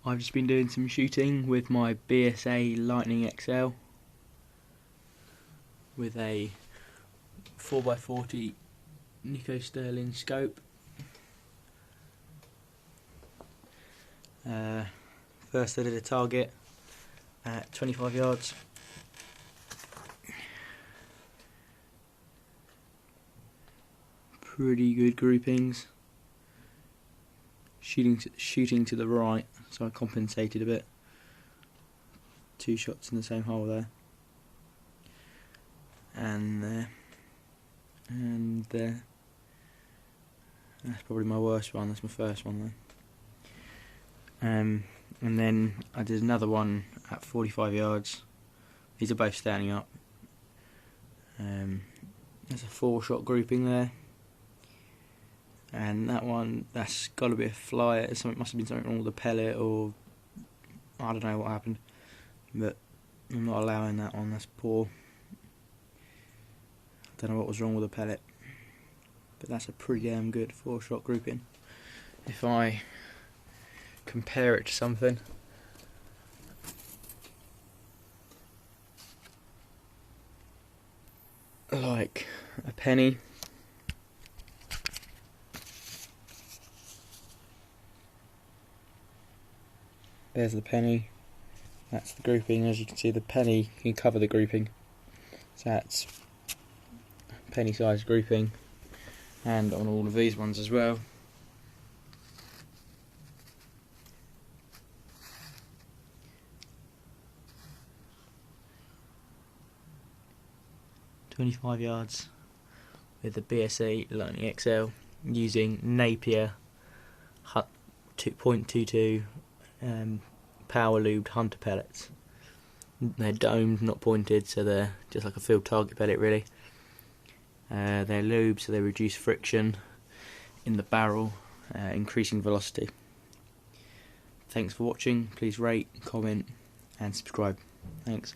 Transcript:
I've just been doing some shooting with my BSA Lightning Xl with a 4x40 Nico Sterling scope. First I did a target at 25 yards. Pretty good groupings. Shooting to the right, so I compensated a bit. 2 shots in the same hole there, and there, and there. That's probably my worst one. That's my first one though. And then I did another one at 45 yards. These are both standing up. There's a 4-shot grouping there. And that one, that's got to be a flyer. Something must have been something wrong with the pellet, or I don't know what happened. But I'm not allowing that one. That's poor. I don't know what was wrong with the pellet, but that's a pretty damn good 4-shot grouping. If I compare it to something, like a penny. There's the penny, that's the grouping. As you can see, the penny can cover the grouping, so that's penny size grouping, and on all of these ones as well. .25 yards with the BSA Lightning XL using Napier 2.22 power lubed hunter pellets. They're domed, not pointed, so they're just like a field target pellet really. They're lubed, so they reduce friction in the barrel, increasing velocity. Thanks for watching. Please rate, comment and subscribe. Thanks.